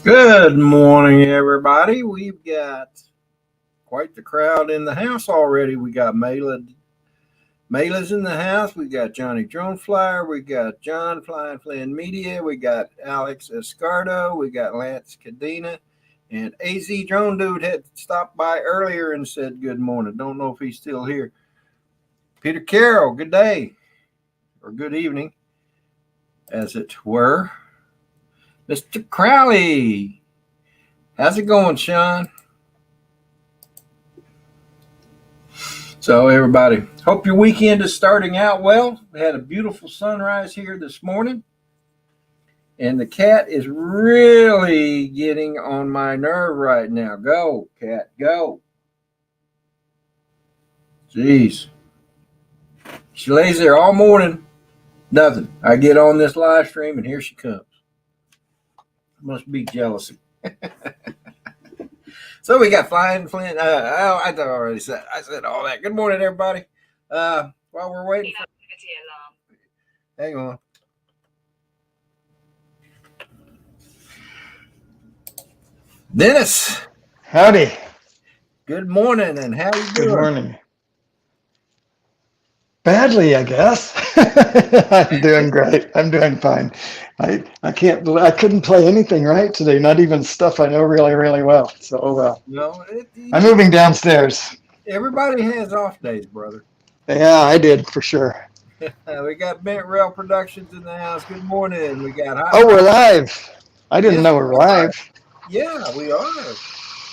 Good morning, everybody. We've got quite the crowd in the house already. We got Mayla's in the house. We got Johnny Drone Flyer. We got John Flying Flynn Media. We got Alex Escardo. We got Lance Cadena. And AZ Drone Dude had stopped by earlier and said good morning. Don't know if he's still here. Peter Carroll, good day. Or good evening, as it were. Mr. Crowley. How's it going, Sean? So, everybody, hope your weekend is starting out well. We had a beautiful sunrise here this morning, and the cat is really getting on my nerve right now. Go, cat, go. Jeez. She lays there all morning, nothing. I get on this live stream, and here she comes. Must be jealousy. So we got Flying Flint. I already said all that. Good morning, everybody. While we're waiting for, hang on. Dennis. Howdy. Good morning, and how you doing? Good morning. Badly, I guess. I'm doing great. I'm doing fine. I couldn't play anything right today, not even stuff I know really, really well. So No, I'm moving downstairs. Everybody has off days, brother. Yeah, I did for sure. We got Bent Rail Productions in the house. Good morning. We got we're live. I didn't know we're live. Yeah, we are.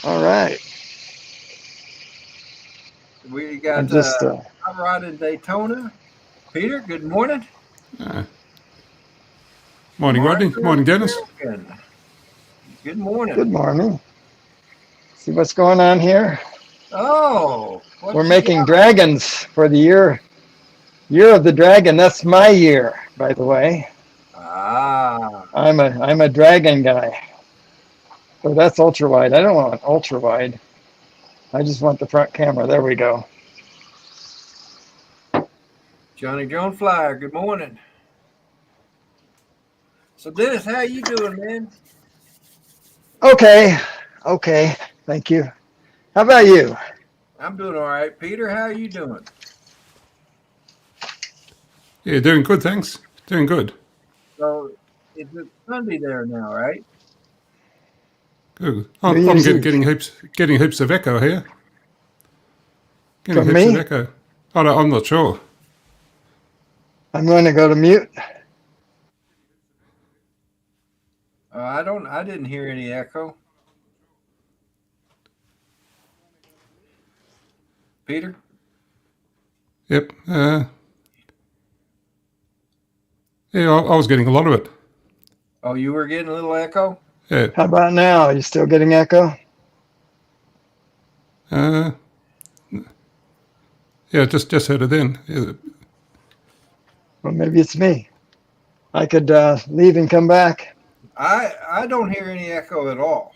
All right. We got Hot Rod in Daytona. Peter, good morning. Morning, Rodney. Morning, Dennis. Good morning. Good morning. See what's going on here? Oh. We're making dragons for the year of the dragon. That's my year, by the way. I'm a dragon guy. So that's ultra wide. I don't want ultra wide. I just want the front camera. There we go. Johnny Drone Flyer, good morning. So Dennis, how you doing, man? Okay. Thank you. How about you? I'm doing all right. Peter, how are you doing? Yeah, doing good, thanks. Doing good. So it's Sunday there now, right? Good. I'm getting heaps of echo here. From me? Of echo. I'm not sure. I'm going to go to mute. I didn't hear any echo. Peter? Yep. Yeah, I was getting a lot of it. Oh, you were getting a little echo? Yeah. How about now? Are you still getting echo? Yeah, just heard it then. Yeah. Well, maybe it's me. I could leave and come back. I don't hear any echo at all.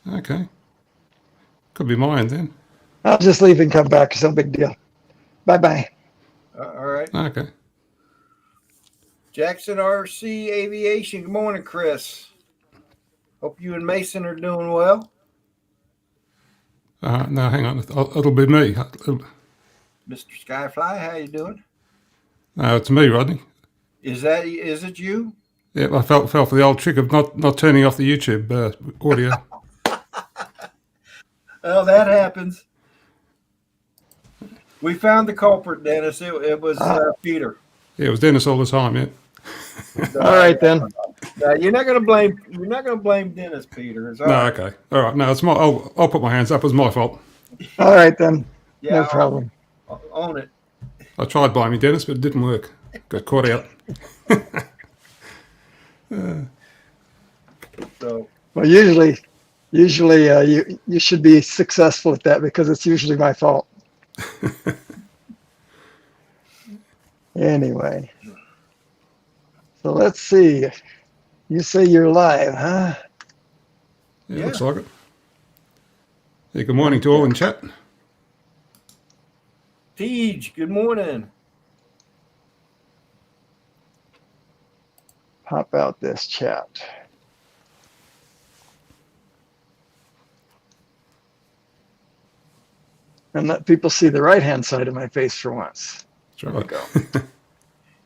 Okay. Could be mine then. I'll just leave and come back. It's no big deal. Bye-bye. All right. Okay. Jackson RC Aviation. Good morning, Chris. Hope you and Mason are doing well. No, hang on. It'll be me. Mr. Skyfly, how you doing? It's me, Rodney. Is it you? Yeah, I fell for the old trick of not turning off the YouTube audio. Oh, that happens. We found the culprit, Dennis. It was Peter. Yeah, it was Dennis all the time. Yeah. All right then. You're not going to blame Dennis, Peter. It's all right. Okay. All right. No, it's my. I'll put my hands up. It was my fault. All right then. Yeah, no problem. Own it. I tried blaming Dennis, but it didn't work. Got caught out. So. Well, usually you should be successful at that because it's usually my fault. Anyway, so let's see. You say you're live, huh? Yeah, looks like it. Yeah, good morning to all in chat. Tej, good morning. Pop out this chat. and let people see the right-hand side of my face for once. That's There we right. go.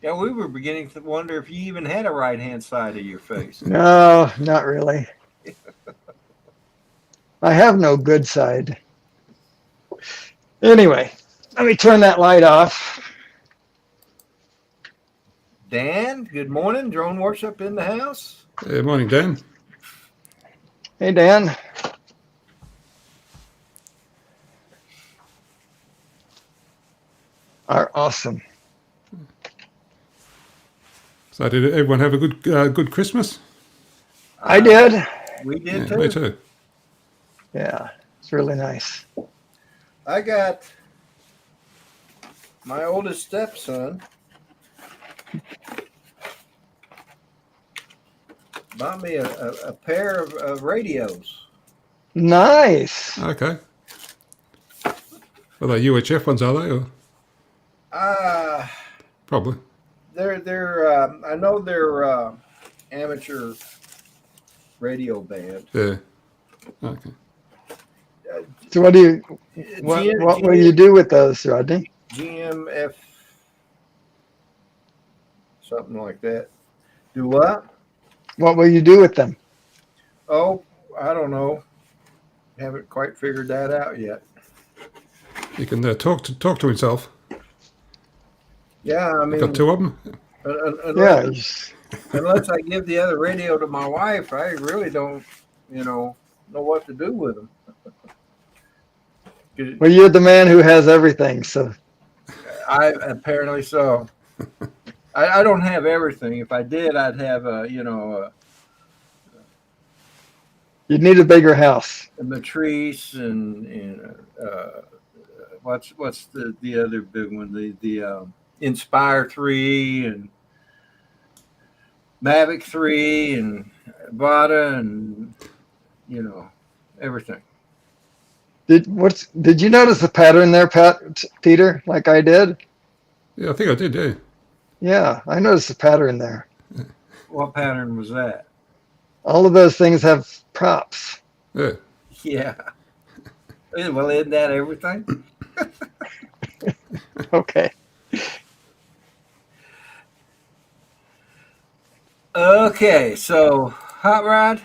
Yeah, we were beginning to wonder if you even had a right-hand side of your face. No, not really. I have no good side. Anyway, let me turn that light off. Dan, good morning. Drone Worship in the house. Morning, Dan. Hey, Dan. Awesome. So did everyone have a good Christmas? I did. We did Me too. too. Yeah, it's really nice. I got my oldest stepson bought me a pair of radios. Nice. Okay. Are they UHF ones, are they? Or probably. They're I know they're amateur radio band. Yeah. Okay. So what will you do with those, Rodney? GMF, something like that. Do what? What will you do with them? Oh, I don't know. Haven't quite figured that out yet. He can talk to himself. Yeah, I mean, Got two of them. Unless I give the other radio to my wife, I really don't, know what to do with them. Well, you're the man who has everything, so. I apparently so. I don't have everything. If I did, I'd have you'd need a bigger house. a Matrice and what's the other big one? The Inspire 3 and Mavic 3 and Vada and everything. Did you notice the pattern there, Peter, like I did? Yeah, I think I did. Yeah. Yeah, I noticed the pattern there. What pattern was that? All of those things have props. Yeah. Yeah. Well, isn't that everything? Okay. Okay, so Hot Rod,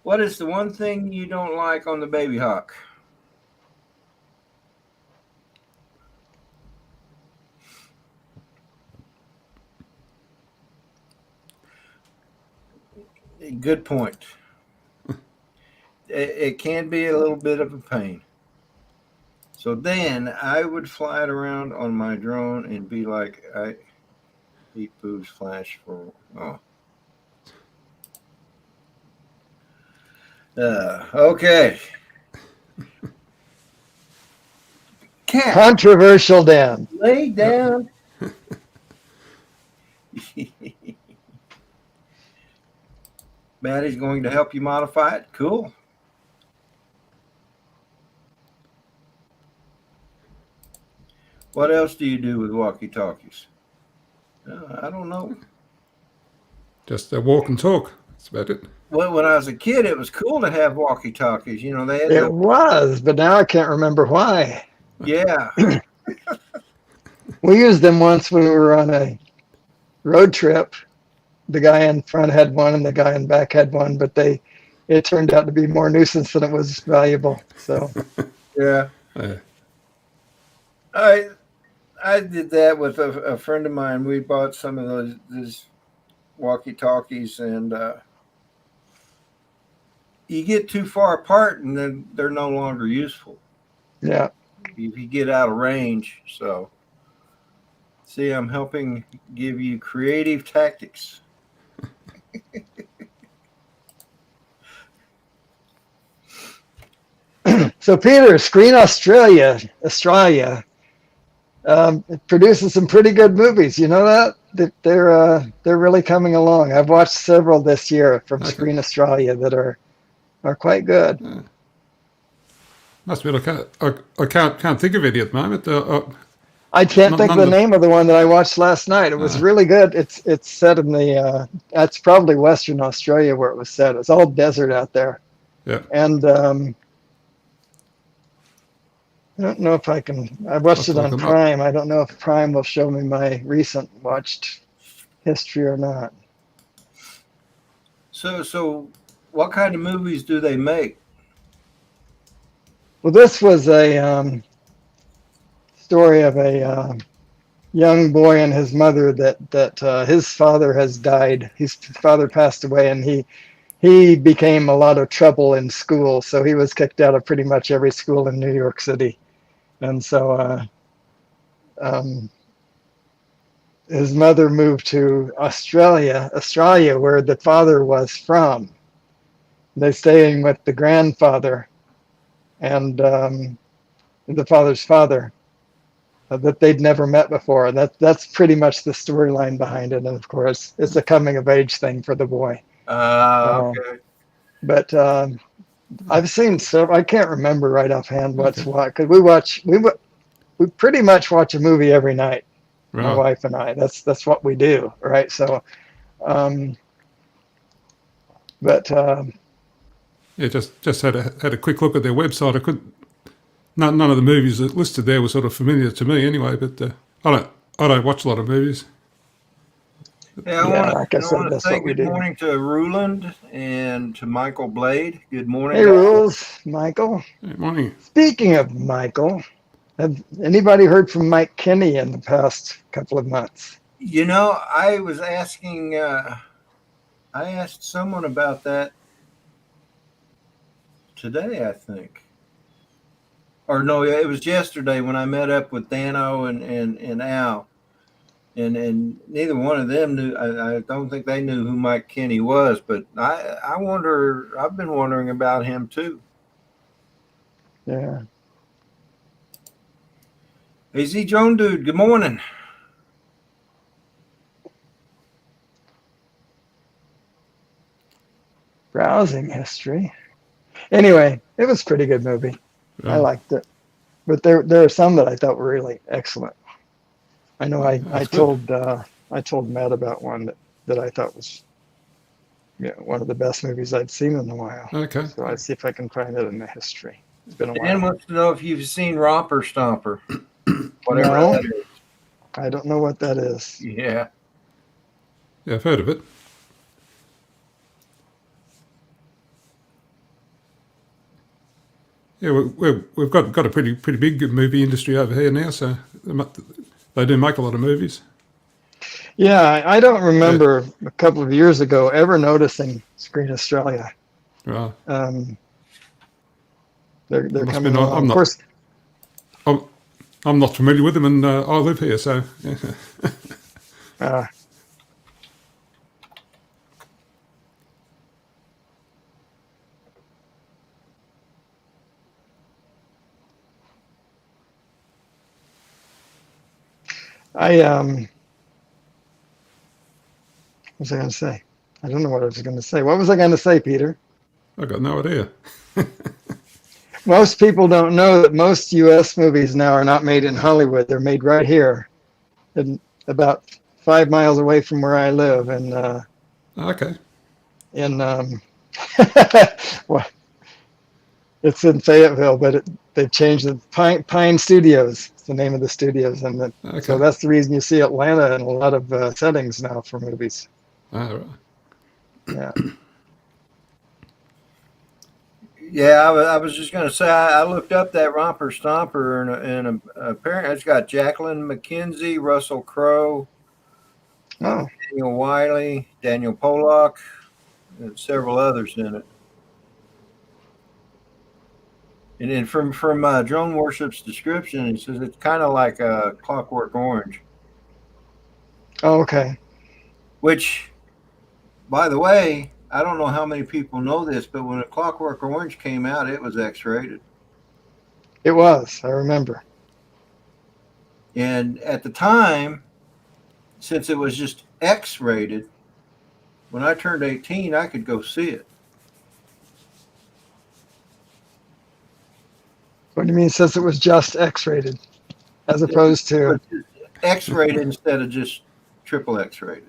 what is the one thing you don't like on the Baby Hawk? Good point. It can be a little bit of a pain. So then I would fly it around on my drone and be like, I eat boobs flash for, okay. Cat. Controversial, Dan. Lay down. Maddie's going to help you modify it. Cool. What else do you do with walkie-talkies? I don't know. Just walk and talk. That's about it. Well, when I was a kid, it was cool to have walkie-talkies. They had it was, but now I can't remember why. Yeah. We used them once when we were on a road trip. The guy in front had one and the guy in back had one, but it turned out to be more nuisance than it was valuable. So yeah. I did that with a friend of mine. We bought some of those walkie-talkies, and you get too far apart, and then they're no longer useful. Yeah. If you get out of range. So, see, I'm helping give you creative tactics. So, Peter, Screen Australia produces some pretty good movies. You know that they're really coming along. I've watched several this year from Screen Australia that are quite good. Must be. I can't think of any at the moment. I can't think of the name of the one that I watched last night. It was really good. It's set in that's probably Western Australia where it was set. It's all desert out there. Yeah. And I don't know if I can. I watched it I'll on look 'em up. Prime. I don't know if Prime will show me my recent watched history or not. So what kind of movies do they make? Well, this was a story of a young boy and his mother that his father has died. His father passed away, and he became a lot of trouble in school. So he was kicked out of pretty much every school in New York City. And so um, his mother moved to Australia, where the father was from. They're staying with the grandfather and the father's father that they'd never met before. That's pretty much the storyline behind it. And of course, it's a coming of age thing for the boy. Okay. But I've seen several. I can't remember right offhand what's Okay. what, because we pretty much watch a movie every night. My Right. wife and I. That's what we do, right? So, um, but Yeah, just had a quick look at their website. I couldn't. None of the movies that listed there were sort of familiar to me anyway. But I don't watch a lot of movies. Yeah, yeah, like I I said, want to that's say what we good do. morning to Ruland and to Michael Blade. Good morning, Hey, guys. Rules, Michael. Hey, morning. Speaking of Michael, have anybody heard from Mike Kinney in the past couple of months? You know, I was asking. I asked someone about that today, I think. Or no, it was yesterday when I met up with Dano and Al. And neither one of them knew. I don't think they knew who Mike Kinney was, but I wonder. I've been wondering about him too. Yeah. Hey, Z Joan, dude. Good morning. Browsing history. Anyway, it was a pretty good movie. I Right. liked it. But there are some that I thought were really excellent. I know That's good. I told Matt about one that I thought was one of the best movies I'd seen in a while. Okay. So I'd see if I can find it in the history. It's been a Dan while. wants to know if you've seen Romper Stomper, whatever No, that is. I don't know what that is. Yeah. Yeah, I've heard of it. Yeah, we've got a pretty big movie industry over here now, so they do make a lot of movies. Yeah, I don't Yeah, remember a couple of years ago ever noticing Screen Australia. right. Um, I they're must be coming not. along. Of course, I'm, I'm not familiar with them, and I live here, so yeah. uh, I what was I going to say? I don't know what I was going to say. What was I going to say, Peter? I got no idea. Most people don't know that most U.S. movies now are not made in Hollywood. They're made right here, in about 5 miles away from where I live, and Okay. in well, it's in Fayetteville, but they've changed the Pine Studios. It's the name of the studios, and so Okay. that's the reason you see Atlanta in a lot of settings now for movies. All right. Yeah. Yeah, I was just going to say I looked up that Romper Stomper and apparently it's got Jacqueline McKenzie, Russell Crowe, Oh, Daniel Wiley, Daniel Pollock, and several others in it. And then from Drone Worship's description, it says it's kind of like a Clockwork Orange, oh, okay. which, by the way, I don't know how many people know this, but when a Clockwork Orange came out, it was X-rated. It was. I remember. And at the time, since it was just X-rated, when I turned 18, I could go see it. What do you mean? Since it was just X-rated, as opposed It to was just X-rated instead of just triple X-rated.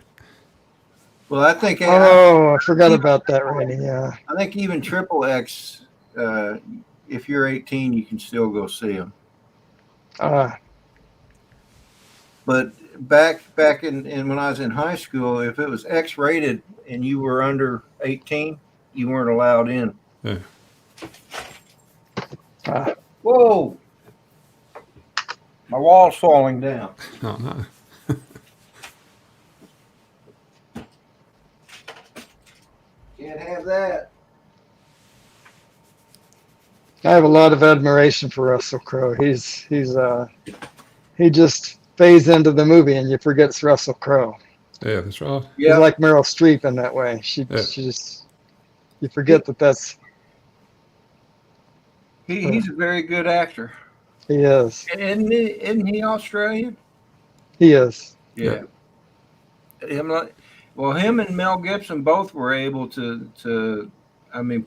Well, oh, I forgot about that rating. Yeah. I think even triple X, if you're 18, you can still go see them. But back in when I was in high school, if it was X-rated and you were under 18, you weren't allowed in. Yeah. Whoa! My wall's falling down. Oh, no. Can't have that. I have a lot of admiration for Russell Crowe. He just fades into the movie and you forget it's Russell Crowe. Yeah, that's right. He's like Meryl Streep in that way. She just, you forget that's. He's a very good actor. He is. Isn't he Australian? He is. Yeah. Him and Mel Gibson both were able to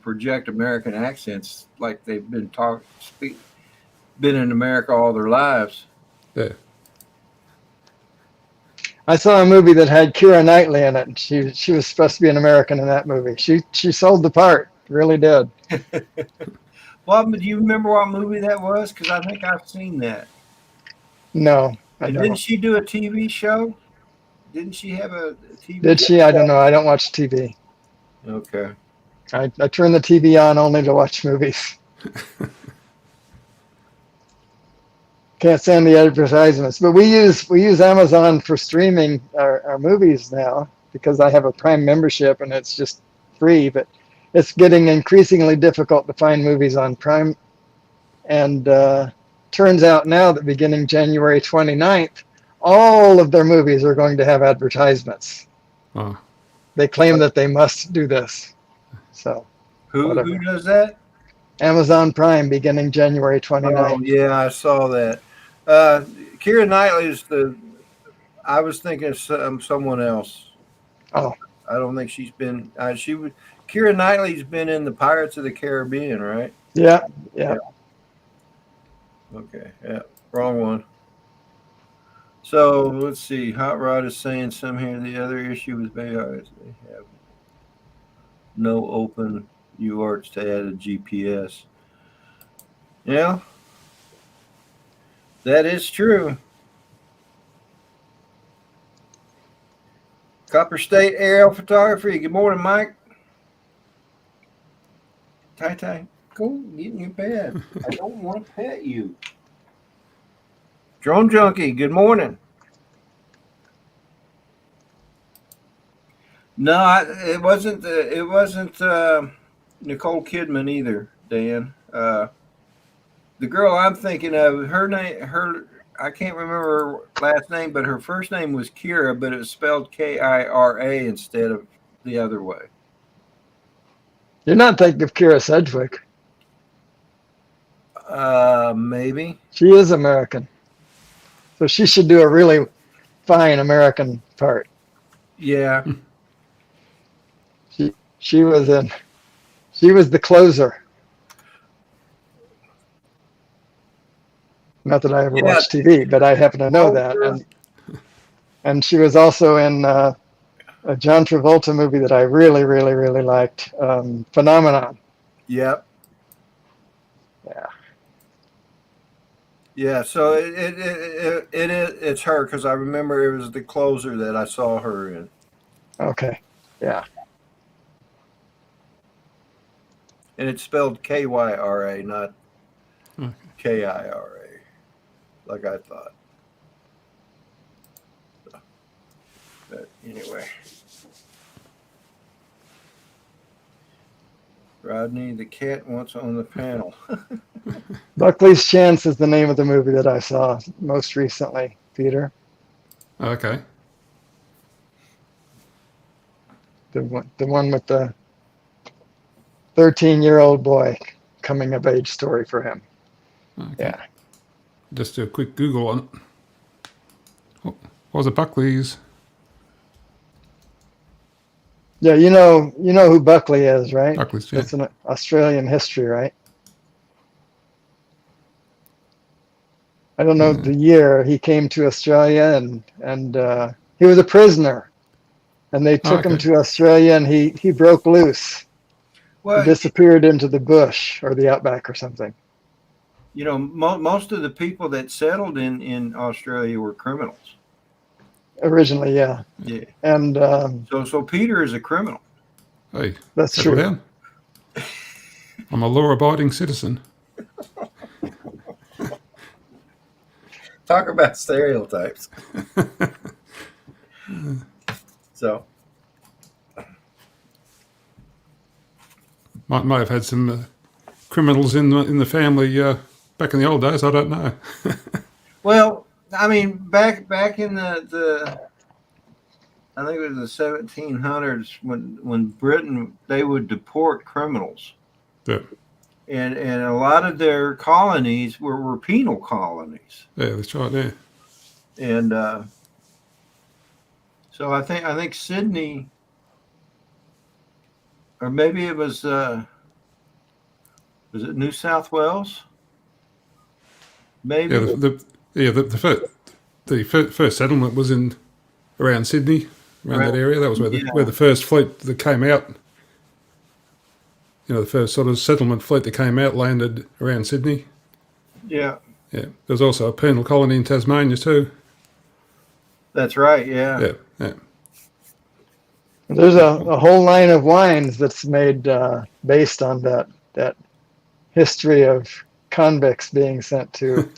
project American accents like they've been been in America all their lives. Yeah. I saw a movie that had Keira Knightley in it. And she was supposed to be an American in that movie. She sold the part, really did. Well, do you remember what movie that was? Because I think I've seen that. No, I don't. Didn't she do a TV show? Didn't she have a TV Did she? I don't know. I don't watch TV. Okay. I turn the TV on only to watch movies. Can't stand the advertisements. But we use Amazon for streaming our movies now because I have a Prime membership and it's just free. But it's getting increasingly difficult to find movies on Prime. And turns out now that beginning January 29th, all of their movies are going to have advertisements. Oh. They claim that they must do this. So who does that? Amazon Prime beginning January 29th. Oh, yeah, I saw that. Keira Knightley is I was thinking of someone else. Oh. I don't think she's been. Keira Knightley's been in the Pirates of the Caribbean, right? Yeah. Okay. Yeah. Wrong one. So let's see. Hot Rod is saying some here. The other issue was they have no open UARTs to add a GPS. Yeah. That is true. Copper State Aerial Photography. Good morning, Mike. Tai, go get in your bed. I don't want to pet you. Drone Junkie, good morning. No, it wasn't Nicole Kidman either, Dan. The girl I'm thinking of, I can't remember her last name, but her first name was Kira, but it was spelled Kira instead of the other way. You're not thinking of Kira Sedgwick. Maybe. She is American. So she should do a really fine American part. Yeah. She was the closer. Not that I ever watched TV, but I happen to know that. And she was also in a John Travolta movie that I really, really, really liked, Phenomenon. Yep. Yeah. Yeah, so it's her because I remember it was the closer that I saw her in. Okay. Yeah. And it's spelled Kyra, not Kira, like I thought. But anyway. Rodney, the cat wants on the panel. Buckley's Chance is the name of the movie that I saw most recently, Peter. Okay. The one with the 13-year-old boy, coming of age story for him. Okay. Yeah. Just do a quick Google on it. What was it, Buckley's? Yeah, you know who Buckley is, right? Buckley's, yeah. It's an Australian history, right? I don't know the year he came to Australia, and he was a prisoner, and they took him to Australia, and he broke loose. Well, he disappeared into the bush or the outback or something. most of the people that settled in Australia were criminals. Originally, yeah. Yeah. And so Peter is a criminal. Hey, that's settle true. down. I'm a law-abiding citizen. Talk about stereotypes. So Might have had some criminals in the family back in the old days. I don't know. well, I mean, back in the I think it was the 1700s when Britain, they would deport criminals. Yeah. And a lot of their colonies were penal colonies. Yeah, that's right. Yeah. And so I think Sydney, or maybe it was it New South Wales? Maybe. Yeah, the first settlement was in around Sydney, around that area. That was where the first fleet that came out. The first sort of settlement fleet that came out landed around Sydney. Yeah. Yeah. There was also a penal colony in Tasmania too. That's right. Yeah. Yeah. Yeah. There's a whole line of wines that's made based on that history of convicts being sent to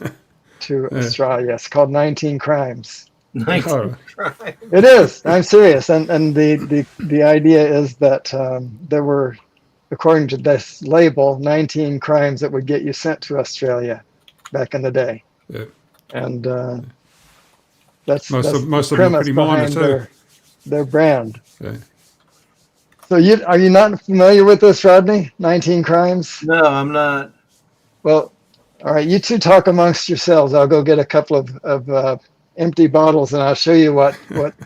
Australia. It's called 19 Crimes. 19 Crimes. It is. I'm serious. And the idea is that there were, according to this label, 19 crimes that would get you sent to Australia back in the day. Yeah. And that's most the of them are premise pretty minor behind too. their brand. Yeah. So are you not familiar with this, Rodney? 19 Crimes? No, I'm not. Well, all right. You two talk amongst yourselves. I'll go get a couple of empty bottles and I'll show you what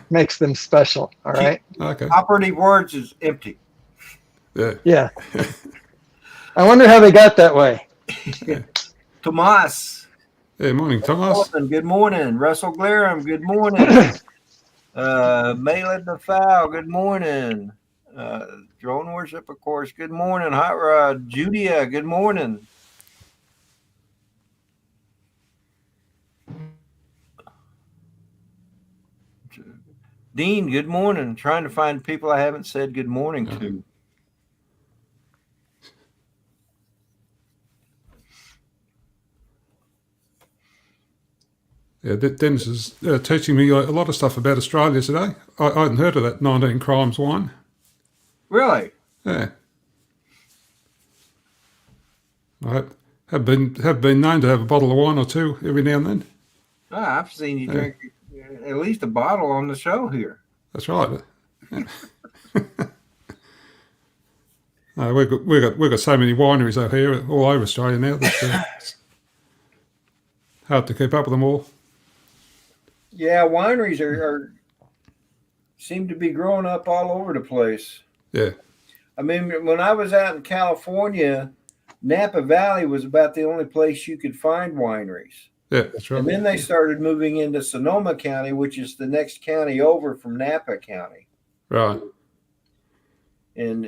makes them special. All right. Okay. Operative words is empty. Yeah. Yeah. I wonder how they got that way. Tomas. Yeah, morning, Thomas. Good morning. Russell Glarham, good morning. Malin DeFow, good morning. Drone Worship, of course, good morning. Hot Rod, Judia, good morning. Dean, good morning. Trying to find people I haven't said good morning to. Yeah, Dennis is teaching me a lot of stuff about Australia today. I hadn't heard of that 19 Crimes wine. Really? Yeah. I have been known to have a bottle of wine or two every now and then. I've seen you drink at least a bottle on the show here. That's right. Yeah. We've got so many wineries out here all over Australia now that it's hard to keep up with them all. Yeah, wineries are seem to be growing up all over the place. Yeah. I mean, when I was out in California, Napa Valley was about the only place you could find wineries. Yeah, that's right. And then they started moving into Sonoma County, which is the next county over from Napa County. Right. And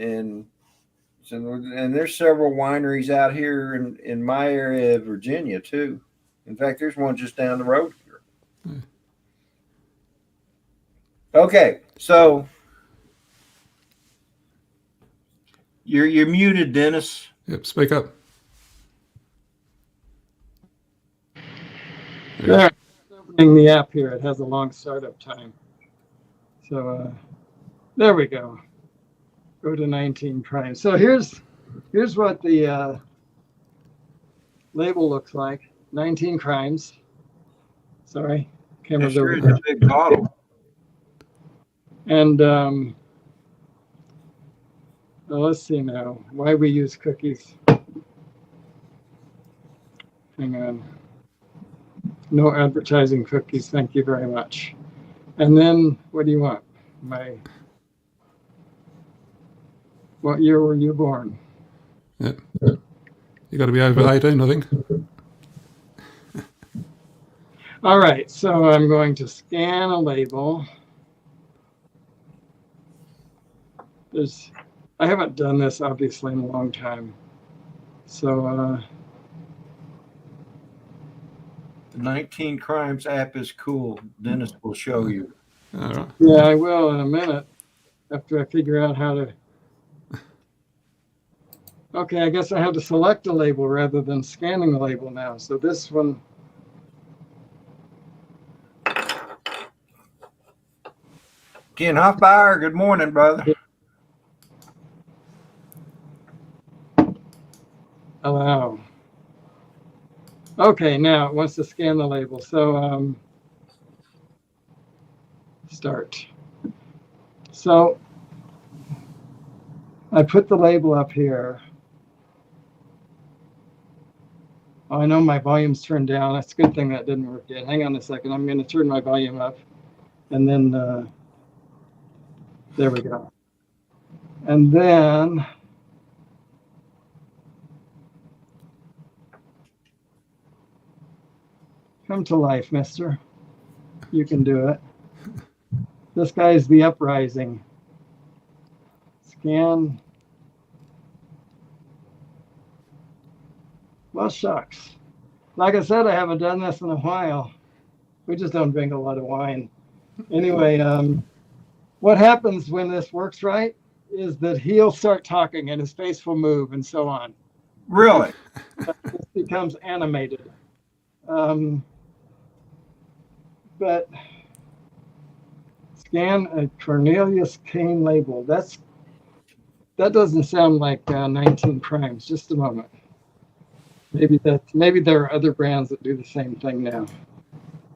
there's several wineries out here in my area of Virginia too. In fact, there's one just down the road here. Yeah. Okay, so you're muted, Dennis. Yep, speak up. There. Opening the app here. It has a long startup time. So there we go. Go to 19 Crimes. So here's what the label looks like. 19 Crimes. Sorry, camera's over here. A big bottle. And well, let's see now why we use cookies. Hang on. No advertising cookies. Thank you very much. And then what do you want? What year were you born? Yep. You got to be over 18, I think. All right, so I'm going to scan a label. I haven't done this obviously in a long time. So The 19 Crimes app is cool. Dennis will show you. All right. Yeah, I will in a minute after I figure out how to. Okay, I guess I have to select a label rather than scanning the label now. So this one. Ken Hoffbauer, good morning, brother. Allow. Okay, now it wants to scan the label. So start. So I put the label up here. Oh, I know my volume's turned down. That's a good thing that didn't work yet. Hang on a second. I'm going to turn my volume up. And then there we go. And then come to life, mister. You can do it. This guy's the uprising. Scan. Well, shucks. Like I said, I haven't done this in a while. We just don't drink a lot of wine. Anyway, what happens when this works right is that he'll start talking and his face will move and so on. Really? This becomes animated. But scan a Cornelius Kane label. That doesn't sound like 19 Crimes. Just a moment. Maybe there are other brands that do the same thing now.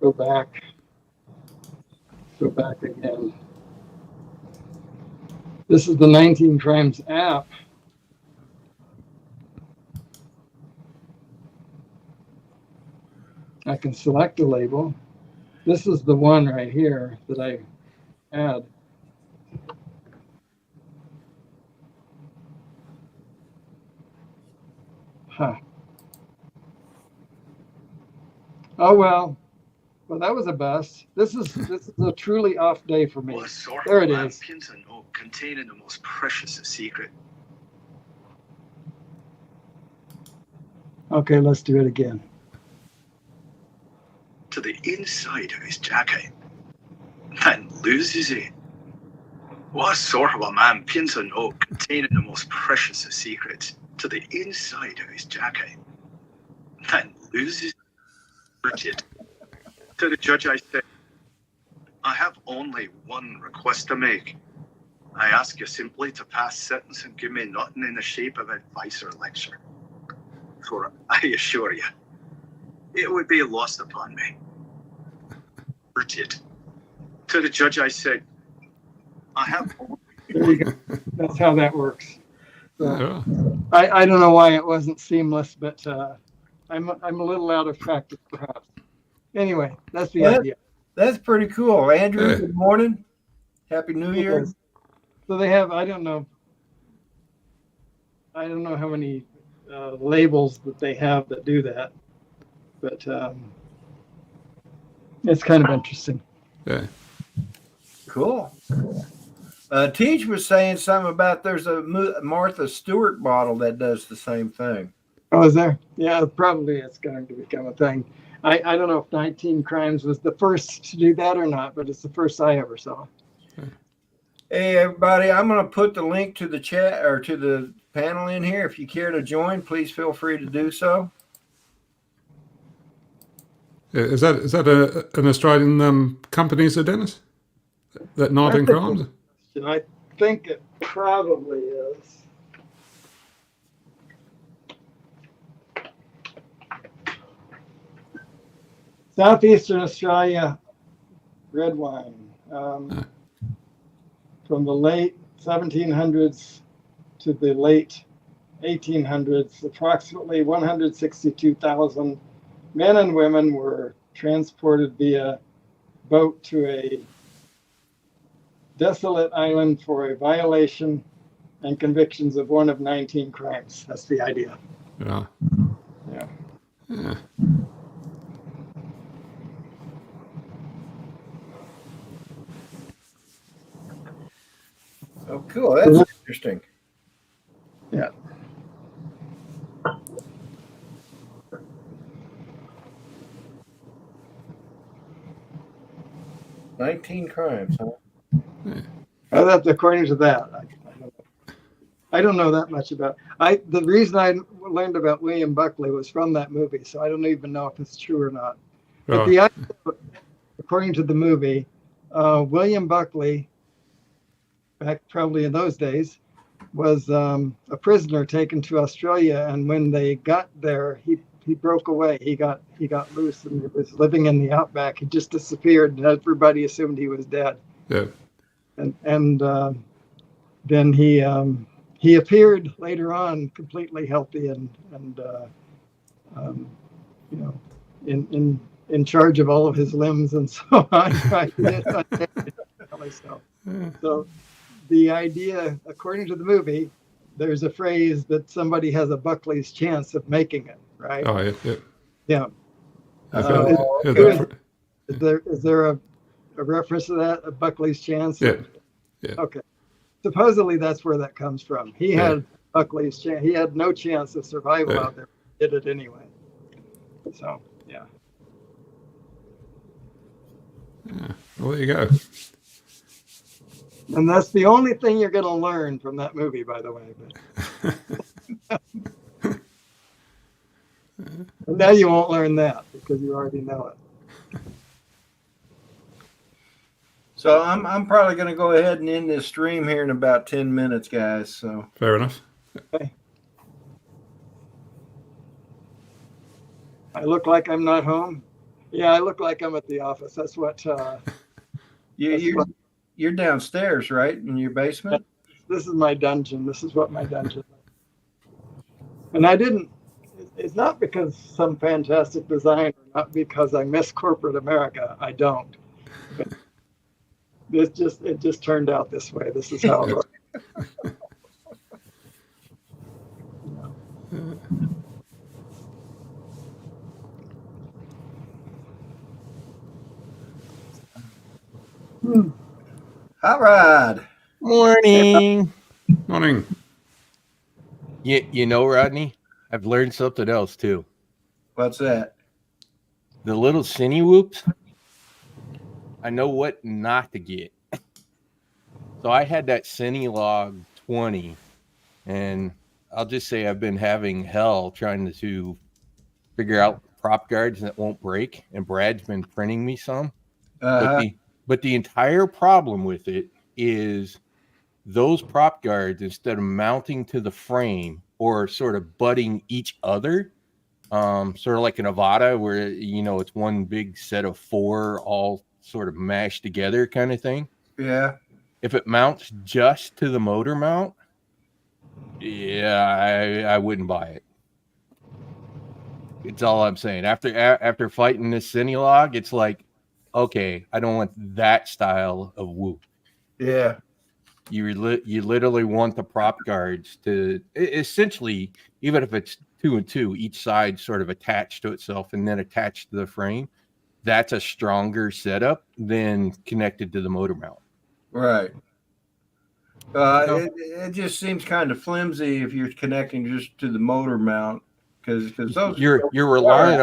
Go back again. This is the 19 Crimes app. I can select a label. This is the one right here that I add. Huh. Oh well. Well, that was a bust. This is a truly off day for me. There it is. Containing the most precious of secret. Okay, let's do it again. To the inside of his jacket, then loses it. What sort of a man pins a note containing the most precious of secrets to the inside of his jacket, then loses it? To the judge I said, I have only one request to make. I ask you simply to pass sentence and give me nothing in the shape of advice or lecture. For I assure you, it would be lost upon me. It. To the judge I said, I have only... There you go. That's how that works. So, I don't know why it wasn't seamless, but I'm a little out of practice perhaps. Anyway, that's the idea. That's pretty cool. Andrew, good morning. Happy New Year. So they have, I don't know how many labels that they have that do that, but it's kind of interesting. Yeah. Cool. Teach was saying something about there's a Martha Stewart bottle that does the same thing. Oh, is there? Yeah, probably it's going to become a thing. I don't know if 19 Crimes was the first to do that or not, but it's the first I ever saw. Hey, everybody, I'm going to put the link to the chat or to the panel in here. If you care to join, please feel free to do so. Yeah, is that an Australian company, is it, Dennis? That 19 Crimes? I think it probably is. Southeastern Australia red wine. From the late 1700s to the late 1800s, approximately 162,000 men and women were transported via boat to a desolate island for a violation and convictions of one of 19 crimes. That's the idea. Yeah. Yeah. Yeah. Oh, cool. That's interesting. Yeah. 19 crimes, huh? Well, that's according to that. I don't know that much about. The reason I learned about William Buckley was from that movie, so I don't even know if it's true or not. But the idea, according to the movie, William Buckley, back probably in those days, was a prisoner taken to Australia, and when they got there, he broke away. He got loose and he was living in the outback. He just disappeared, and everybody assumed he was dead. Yeah. And then he appeared later on completely healthy and in charge of all of his limbs and so on. So the idea, according to the movie, there's a phrase that somebody has a Buckley's chance of making it, right? Oh, yeah. Yeah. Is there a reference to that, a Buckley's chance? Yeah. Yeah. Okay. Supposedly that's where that comes from. He had Buckley's chance. He had no chance of survival out there. Did it anyway. So, yeah. Well, there you go. And that's the only thing you're going to learn from that movie, by the way. But now you won't learn that because you already know it. So I'm probably going to go ahead and end this stream here in about 10 minutes, guys. So Fair enough. Okay. I look like I'm not home. Yeah, I look like I'm at the office. That's what. You're downstairs, right, in your basement? This is my dungeon. This is what my dungeon is. And I didn't. It's not because some fantastic design, or not because I miss corporate America. I don't. But it just turned out this way. This is how it works. Hot Rod. Morning. Morning. You know, Rodney, I've learned something else too. What's that? The little cine whoops, I know what not to get. So I had that Cine Log 20, and I'll just say I've been having hell trying to figure out prop guards that won't break, and Brad's been printing me some. But the entire problem with it is those prop guards, instead of mounting to the frame or sort of butting each other, sort of like an Avata where, it's one big set of four all sort of mashed together kind of thing. Yeah. If it mounts just to the motor mount, I wouldn't buy it. It's all I'm saying. After fighting this Cine Log, it's like, okay, I don't want that style of whoop. Yeah. You literally want the prop guards to essentially, even if it's 2 and 2, each side sort of attached to itself and then attached to the frame. That's a stronger setup than connected to the motor mount. Right. It just seems kind of flimsy if you're connecting just to the motor mount, because those you're relying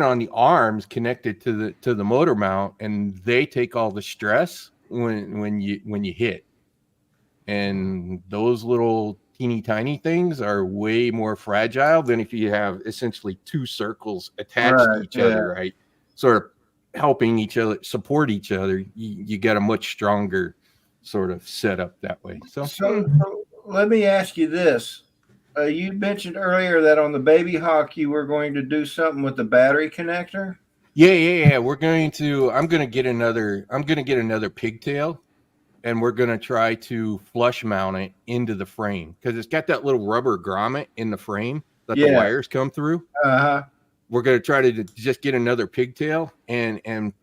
on the arms connected to the motor mount, and they take all the stress when you hit. And those little teeny tiny things are way more fragile than if you have essentially two circles attached to each other, right? Sort of helping each other, support each other. You get a much stronger sort of setup that way. So let me ask you this. You mentioned earlier that on the Baby Hawk you were going to do something with the battery connector. Yeah. I'm going to get another pigtail, and we're going to try to flush mount it into the frame because it's got that little rubber grommet in the frame that the wires come through. We're going to try to just get another pigtail and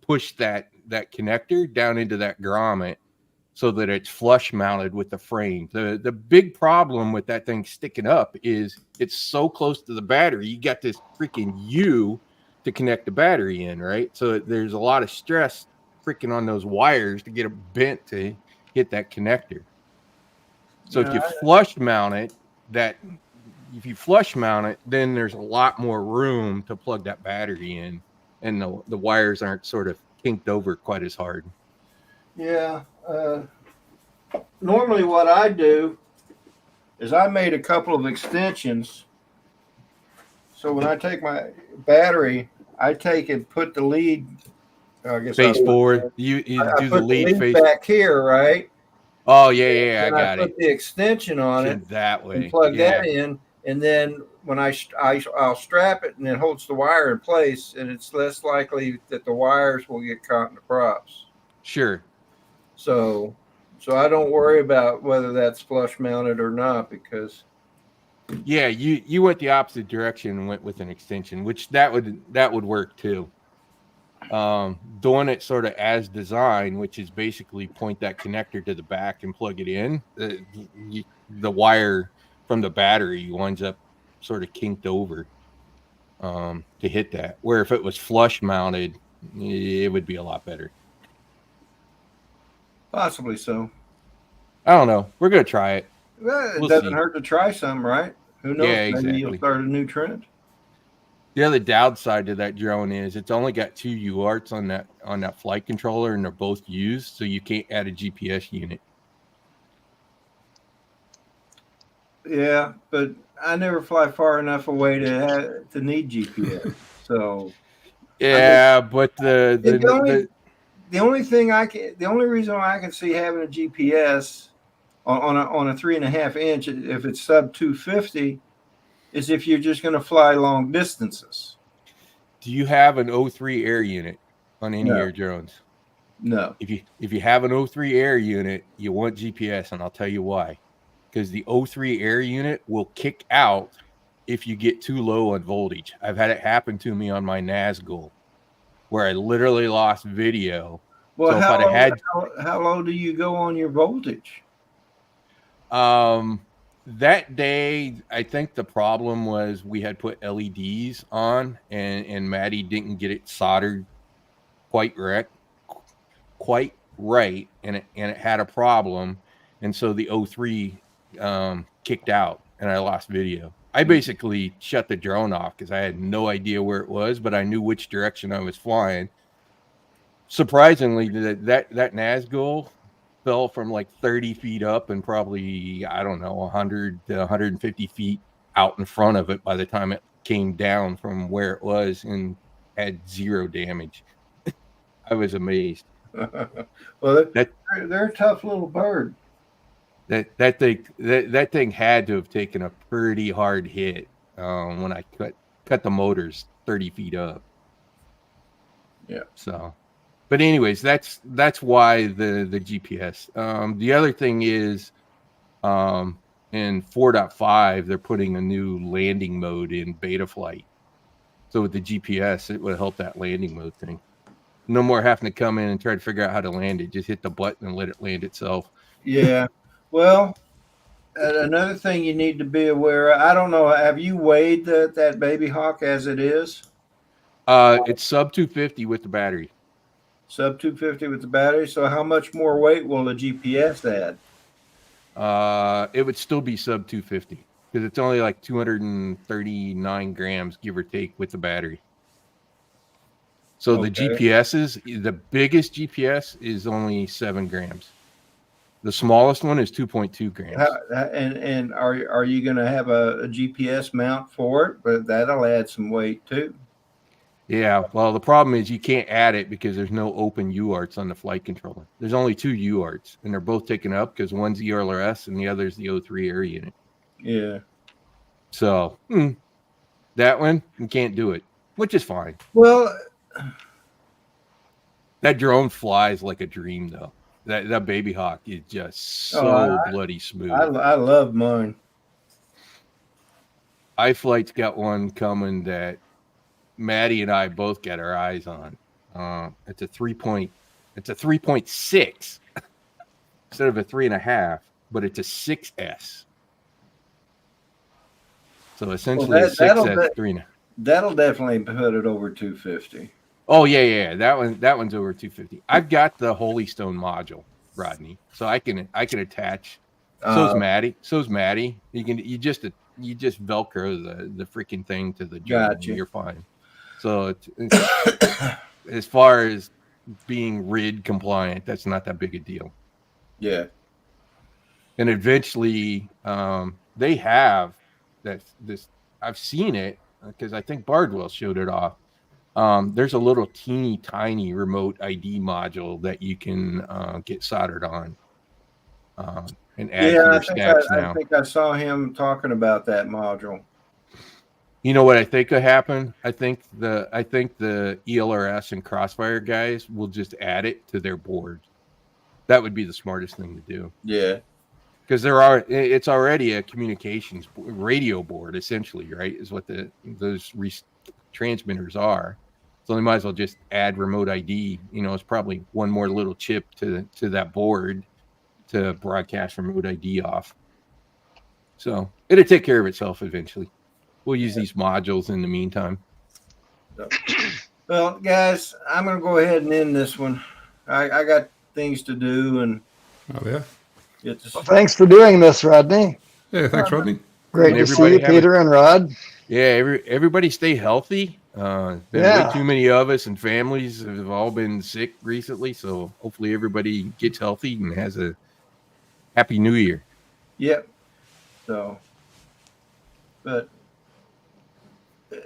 push that connector down into that grommet so that it's flush mounted with the frame. The big problem with that thing sticking up is it's so close to the battery. You got this freaking U to connect the battery in, right? So there's a lot of stress freaking on those wires to get it bent to hit that connector. So if you flush mount it, then there's a lot more room to plug that battery in, and the wires aren't sort of kinked over quite as hard. Yeah. Normally what I do is I made a couple of extensions. So when I take my battery, I take and put the lead. I guess Face forward. You I do put the lead face back here, right? Oh yeah, I Then got put it. the extension on it That and way. plug Yeah. that in, and then when I'll strap it, and it holds the wire in place, and it's less likely that the wires will get caught in the props. Sure. So I don't worry about whether that's flush mounted or not, because yeah, you went the opposite direction and went with an extension, which that would work too. Doing it sort of as designed, which is basically point that connector to the back and plug it in. The wire from the battery winds up sort of kinked over to hit that. Where if it was flush mounted, it would be a lot better. possibly so. I don't know. We're gonna try it. Well, it We'll doesn't see. hurt to try some, right? Who knows? Yeah, Maybe exactly. you'll start a new trend. The other downside to that drone is it's only got 2 UARTs on that flight controller, and they're both used, so you can't add a GPS unit. Yeah, but I never fly far enough away to need GPS. So yeah, but the only reason why I can see having a GPS on a 3.5 inch, if it's sub 250, is if you're just going to fly long distances. Do you have an O3 air unit on any of your drones? No. If you have an O3 air unit, you want GPS, and I'll tell you why. Because the O3 air unit will kick out if you get too low on voltage. I've had it happen to me on my Nazgul, where I literally lost video. Well, so how low do you go on your voltage? That day, I think the problem was we had put LEDs on, and Maddie didn't get it soldered quite right, and it had a problem, and so the O3 kicked out, and I lost video. I basically shut the drone off because I had no idea where it was, but I knew which direction I was flying. Surprisingly, that Nazgul fell from like 30 feet up and probably, I don't know, 100 to 150 feet out in front of it by the time it came down from where it was, and had 0 damage. I was amazed. Well, they're a tough little bird. That thing had to have taken a pretty hard hit when I cut the motors 30 feet up. Yeah. So, but anyways, that's why the GPS. The other thing is, in 4.5, they're putting a new landing mode in beta flight. So with the GPS, it would help that landing mode thing. No more having to come in and try to figure out how to land it. Just hit the button and let it land itself. Yeah. Well, another thing you need to be aware of, I don't know, have you weighed that baby hawk as it is? It's sub 250 with the battery. Sub 250 with the battery. So how much more weight will the GPS add? It would still be sub 250 because it's only like 239 grams, give or take, with the battery. So the GPSs, the biggest GPS is only 7 grams. The smallest one is 2.2 grams. And are you going to have a GPS mount for it? But that'll add some weight too. Yeah. Well, the problem is you can't add it because there's no open UARTs on the flight controller. There's only 2 UARTs, and they're both taken up because one's the ERLS and the other's the O3 air unit. Yeah. So that one, you can't do it, which is fine. Well, that drone flies like a dream, though. That baby hawk is just so bloody smooth. I love mine. iFlight's got one coming that Maddie and I both got our eyes on. It's a 3.6 instead of a 3.5, but it's a 6S. So essentially a 6S 3. That'll definitely put it over 250. Oh yeah. That one's over 250. I've got the Holy Stone module, Rodney, so I can attach. So's Maddie. You just Velcro the freaking thing to the drone. Gotcha. You're fine. So it's as far as being RID compliant. That's not that big a deal. Yeah. And eventually, they have this. I've seen it because I think Bardwell showed it off. There's a little teeny tiny remote ID module that you can get soldered on and add to your stacks now. I think I saw him talking about that module. You know what I think could happen? I think the ELRS and Crossfire guys will just add it to their board. That would be the smartest thing to do. Yeah. Because it's already a communications radio board, essentially, right? Is what those transmitters are. So they might as well just add remote ID. You know, it's probably one more little chip to that board to broadcast remote ID off. So it'll take care of itself eventually. We'll use these modules in the meantime. Well, guys, I'm going to go ahead and end this one. I got things to do, and thanks for doing this, Rodney. Yeah, thanks, Rodney. Great to see you, Peter and Rod. Yeah, everybody stay healthy. Been way too many of us, and families have all been sick recently. So hopefully everybody gets healthy and has a happy New Year. Yep. So, but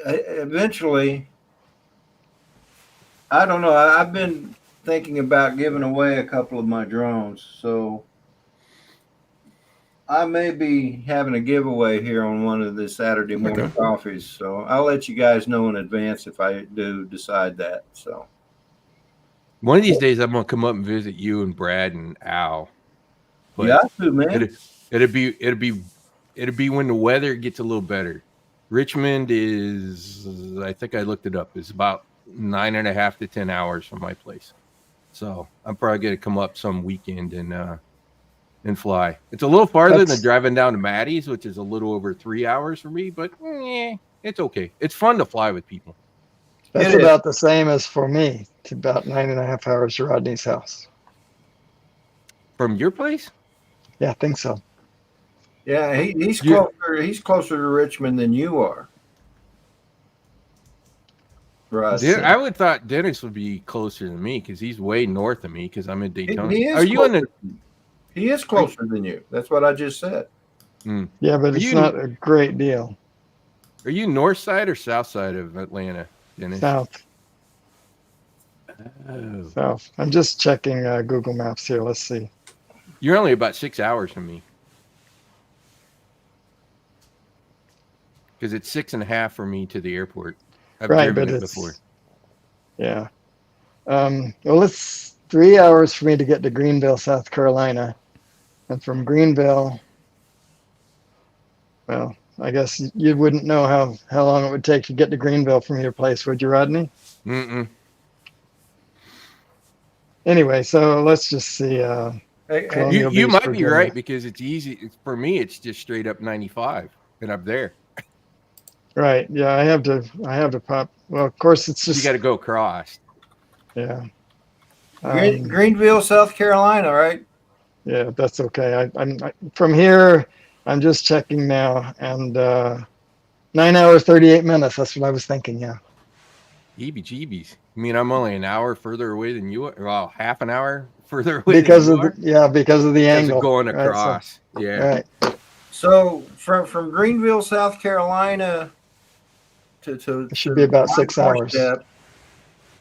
eventually, I don't know. I've been thinking about giving away a couple of my drones, so I may be having a giveaway here on one of the Saturday morning coffees. So I'll let you guys know in advance if I do decide that. So one of these days, I'm gonna come up and visit you and Brad and Al. But yeah, too, man. It'd be when the weather gets a little better. Richmond is, I think I looked it up, is about 9.5 to 10 hours from my place. So I'm probably going to come up some weekend and fly. It's a little farther than driving down to Maddie's, which is a little over 3 hours for me, but it's okay. It's fun to fly with people. That's about the same as for me. It's about 9.5 hours to Rodney's house. From your place? Yeah, I think so. Yeah, he's closer. He's closer to Richmond than you are. Right. I would thought Dennis would be closer than me because he's way north of me because I'm in Daytona. He is closer than you. That's what I just said. Yeah, but it's not a great deal. Are you north side or south side of Atlanta, Dennis? South. Oh. South. I'm just checking Google Maps here. Let's see. You're only about 6 hours from me. Because it's 6.5 for me to the airport. I've driven it before. Yeah. Well, it's 3 hours for me to get to Greenville, South Carolina. And from Greenville, well, I guess you wouldn't know how long it would take to get to Greenville from your place, would you, Rodney? Mm-mm. Anyway, so let's just see. You might be right because it's easy. For me, it's just straight up 95, and I'm there. Right. Yeah, I have to pop. Well, of course, it's just you got to go across. Yeah. Greenville, South Carolina, right? Yeah, that's okay. I'm from here. I'm just checking now, and 9 hours 38 minutes. That's what I was thinking. Yeah. Jeebies. I mean, I'm only an hour further away than you are. Well, half an hour further away because than of you are. because of the angle of going across. Right, yeah. Right. So from Greenville, South Carolina to it should be about 6 hours.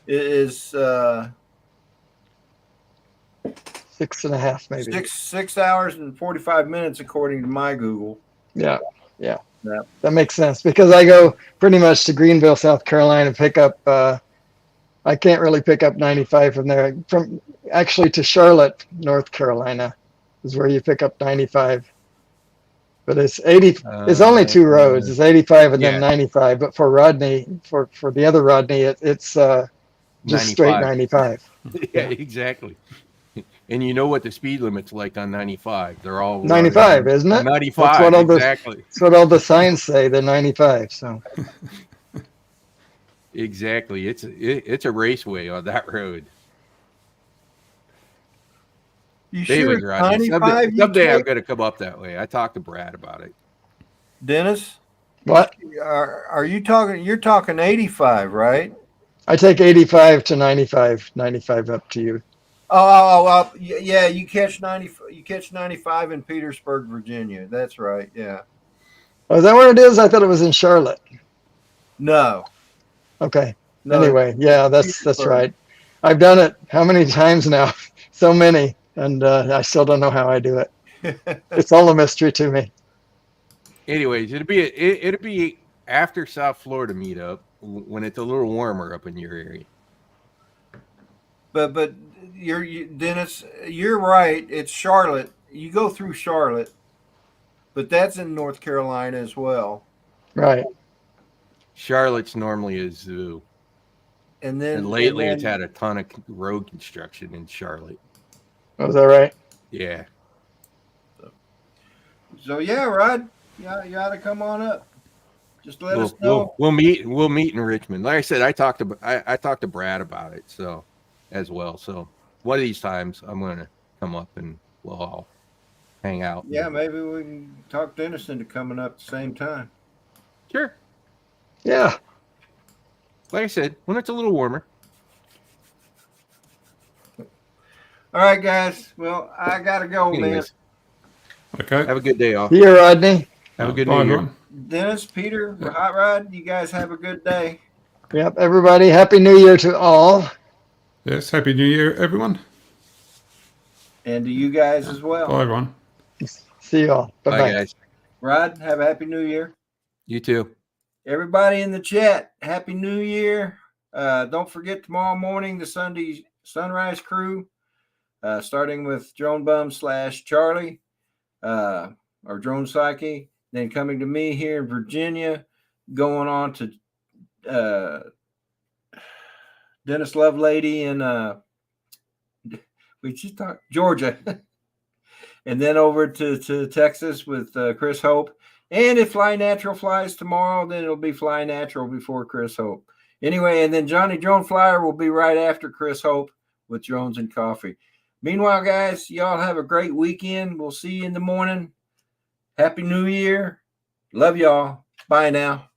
Is 6.5 maybe. 6 hours and 45 minutes according to my Google. Yeah. That makes sense because I go pretty much to Greenville, South Carolina, pick up. I can't really pick up 95 from there. From actually to Charlotte, North Carolina, is where you pick up 95. But it's 80. It's only two roads. It's 85 and then 95. But for Rodney, for the other Rodney, it's just 95. Straight 95. Yeah, exactly. And you know what the speed limit's like on 95? They're all 95, isn't it? 95, exactly. That's what all the signs say. They're 95. So exactly, it's a raceway on that road. You sure? 95. Someday I'm going to come up that way. I talked to Brad about it. Dennis, what are you talking? You're talking 85, right? I take 85 to 95, 95 up to you. Yeah, you catch 90. You catch 95 in Petersburg, Virginia. That's right. Yeah. Oh, is that where it is? I thought it was in Charlotte. No. Okay. No. Anyway, yeah, that's Petersburg. right. I've done it how many times now? So many, and I still don't know how I do it. It's all a mystery to me. Anyways, it'll be after South Florida meetup when it's a little warmer up in your area. But Dennis, you're right. It's Charlotte. You go through Charlotte, but that's in North Carolina as well. Right. Charlotte's normally a zoo. And lately it's had a ton of road construction in Charlotte. Was that right? Yeah. So yeah, Rod, you ought to come on up. Just let us know. We'll meet in Richmond. Like I said, I talked to Brad about it, so as well. So one of these times I'm gonna come up and we'll all hang out. Yeah, maybe we can talk Dennis into coming up at the same time. Sure. Yeah. Like I said, when it's a little warmer. All right, guys. Well, I gotta go, man. Okay. Have a good day, all. See you, Rodney. Have a good Bye, New Year. everyone. Dennis, Peter, Hot Rod, you guys have a good day. Yep. Everybody, Happy New Year to all. Yes. Happy New Year, everyone. And to you guys as well. Bye, everyone. See you all. Bye-bye. Bye, guys. Rod, have a happy New Year. You too. Everybody in the chat, happy New Year. Don't forget tomorrow morning, the Sunday Sunrise Crew, starting with Drone Bum / Charlie, or Drone Psyche, then coming to me here in Virginia, going on to Dennis Lovelady in we just talked Georgia, and then over to Texas with Chris Hope. And if Fly Natural flies tomorrow, then it'll be Fly Natural before Chris Hope. Anyway, and then Johnny Drone Flyer will be right after Chris Hope with Drones and Coffee. Meanwhile, guys, y'all have a great weekend. We'll see you in the morning. Happy New Year. Love y'all. Bye now.